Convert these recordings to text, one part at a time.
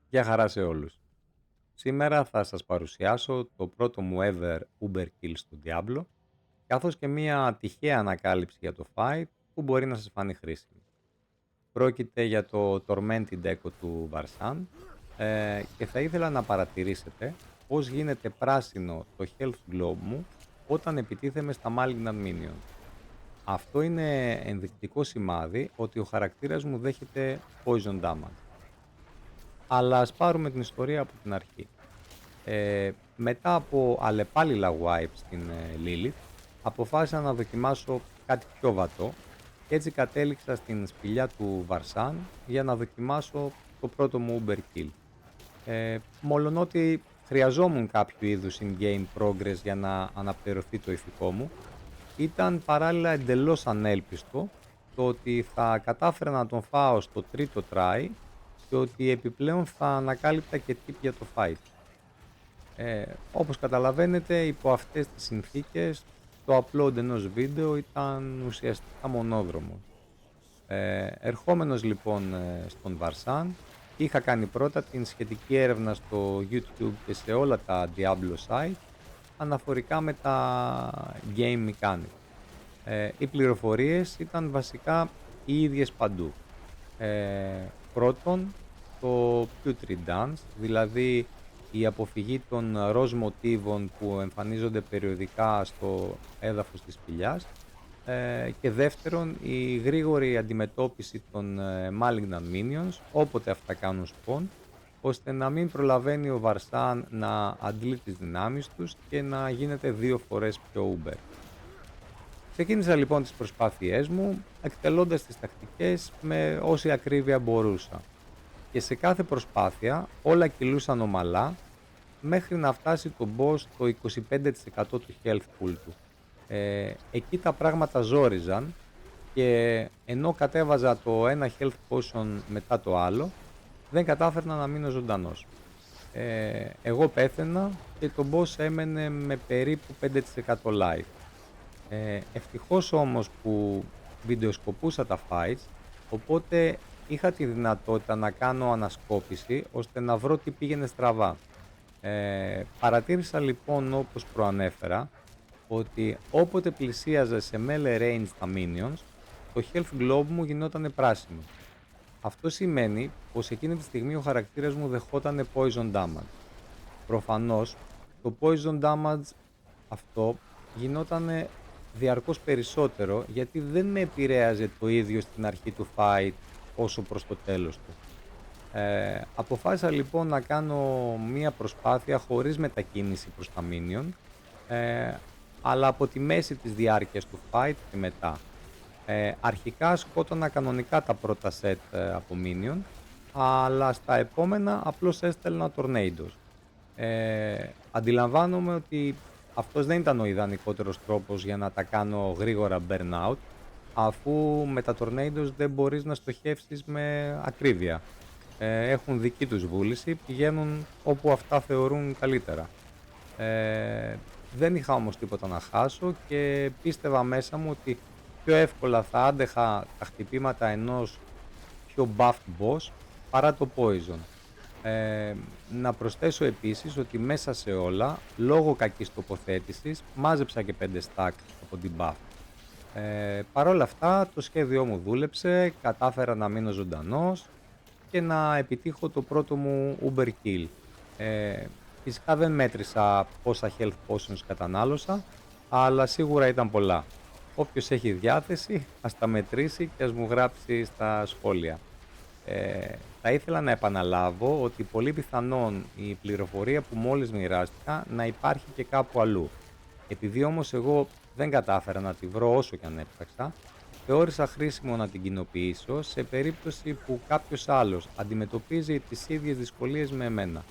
Γεια χαρά σε όλους. Σήμερα θα σας παρουσιάσω το πρώτο μου ever Uber Kill στο Diablo, καθώς και μία τυχαία ανακάλυψη για το fight που μπορεί να σας φανεί χρήσιμη. Πρόκειται για το Tormented Echo του Varsan και θα ήθελα να παρατηρήσετε πώς γίνεται πράσινο το health globe μου όταν επιτίθεμαι στα Malignant Minions. Αυτό είναι ενδεικτικό σημάδι ότι ο χαρακτήρας μου δέχεται poison damage. Αλλά ας πάρουμε την ιστορία από την αρχή. Μετά από αλλεπάλληλα wipe στην Lilith, αποφάσισα να δοκιμάσω κάτι πιο βατό και έτσι κατέληξα στην σπηλιά του Βαρσάν για να δοκιμάσω το πρώτο μου Uber Kill. Μολονότι χρειαζόμουν κάποιο είδους in-game progress για να αναπληρωθεί το ηθικό μου, ήταν παράλληλα εντελώς ανέλπιστο το ότι θα κατάφερα να τον φάω στο τρίτο try και ότι επιπλέον θα ανακάλυπτα και tip για το fight. Όπως καταλαβαίνετε, υπό αυτές τις συνθήκες, το upload ενός βίντεο ήταν ουσιαστικά μονόδρομος. Ερχόμενος λοιπόν στον Βαρσάν, είχα κάνει πρώτα την σχετική έρευνα στο YouTube και σε όλα τα Diablo site αναφορικά με τα game mechanics. Οι πληροφορίες ήταν βασικά οι ίδιες παντού. Πρώτον, το Putrid Dance, δηλαδή η αποφυγή των ροζ μοτίβων που εμφανίζονται περιοδικά στο έδαφος της σπηλιάς και δεύτερον, η γρήγορη αντιμετώπιση των Malignant Minions όποτε αυτά κάνουν spawn, ώστε να μην προλαβαίνει ο Βαρσάν να αντλεί τις δυνάμεις τους και να γίνεται 2 φορές πιο Uber. Ξεκίνησα λοιπόν τις προσπάθειές μου, εκτελώντας τις τακτικές με όση ακρίβεια μπορούσα. Και σε κάθε προσπάθεια όλα κυλούσαν ομαλά, μέχρι να φτάσει το boss το 25% του health pool του. Εκεί τα πράγματα ζόριζαν και ενώ κατέβαζα το ένα health potion μετά το άλλο, δεν κατάφερνα να μείνω ζωντανός. Εγώ πέθαινα και το boss έμενε με περίπου 5% life. Ευτυχώς όμως που βιντεοσκοπούσα τα fights, οπότε είχα τη δυνατότητα να κάνω ανασκόπηση ώστε να βρω τι πήγαινε στραβά. Παρατήρησα λοιπόν, όπως προανέφερα, ότι όποτε πλησίαζε σε melee range τα minions, το health globe μου γινόταν πράσινο. Αυτό σημαίνει πως εκείνη τη στιγμή ο χαρακτήρας μου δεχόταν poison damage. Προφανώς το poison damage αυτό γινόταν διαρκώς περισσότερο γιατί δεν με επηρέαζε το ίδιο στην αρχή του fight όσο προς το τέλος του. Αποφάσισα λοιπόν να κάνω μία προσπάθεια χωρίς μετακίνηση προς τα minion, αλλά από τη μέση της διάρκειας του fight και μετά. Αρχικά σκότωνα κανονικά τα πρώτα set από minion, αλλά στα επόμενα απλώς έστελνα tornadoes. Αντιλαμβάνομαι ότι αυτός δεν ήταν ο ιδανικότερος τρόπος για να τα κάνω γρήγορα burnout, αφού με τα tornadoes δεν μπορείς να στοχεύσεις με ακρίβεια. Έχουν δική τους βούληση, πηγαίνουν όπου αυτά θεωρούν καλύτερα. Δεν είχα όμως τίποτα να χάσω και πίστευα μέσα μου ότι πιο εύκολα θα άντεχα τα χτυπήματα ενός πιο buffed boss παρά το poison. Να προσθέσω επίσης ότι μέσα σε όλα, λόγω κακής τοποθέτησης, μάζεψα και 5 stack από την buff. Παρ' όλα αυτά, το σχέδιό μου δούλεψε, κατάφερα να μείνω ζωντανός και να επιτύχω το πρώτο μου Uber Kill. Φυσικά δεν μέτρησα πόσα health potions κατανάλωσα, αλλά σίγουρα ήταν πολλά. Όποιος έχει διάθεση, ας τα μετρήσει και ας μου γράψει στα σχόλια. Θα ήθελα να επαναλάβω ότι πολύ πιθανόν η πληροφορία που μόλις μοιράστηκα να υπάρχει και κάπου αλλού. Επειδή όμως εγώ δεν κατάφερα να τη βρω όσο και αν έψαξα, θεώρησα χρήσιμο να την κοινοποιήσω σε περίπτωση που κάποιος άλλος αντιμετωπίζει τις ίδιες δυσκολίες με εμένα.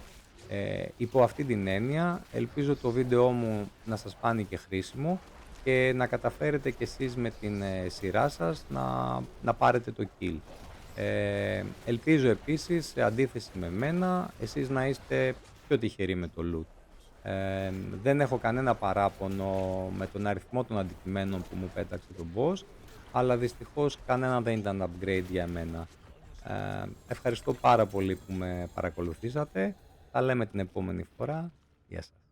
Υπό αυτή την έννοια, ελπίζω το βίντεό μου να σας φάνηκε χρήσιμο και να καταφέρετε κι εσείς με την σειρά σας να πάρετε το kill. Ελπίζω επίσης, σε αντίθεση με μένα, εσείς να είστε πιο τυχεροί με το loot. Δεν έχω κανένα παράπονο με τον αριθμό των αντικειμένων που μου πέταξε το boss, αλλά δυστυχώς κανένα δεν ήταν upgrade για μένα. Ευχαριστώ πάρα πολύ που με παρακολουθήσατε. Τα λέμε την επόμενη φορά. Γεια σας.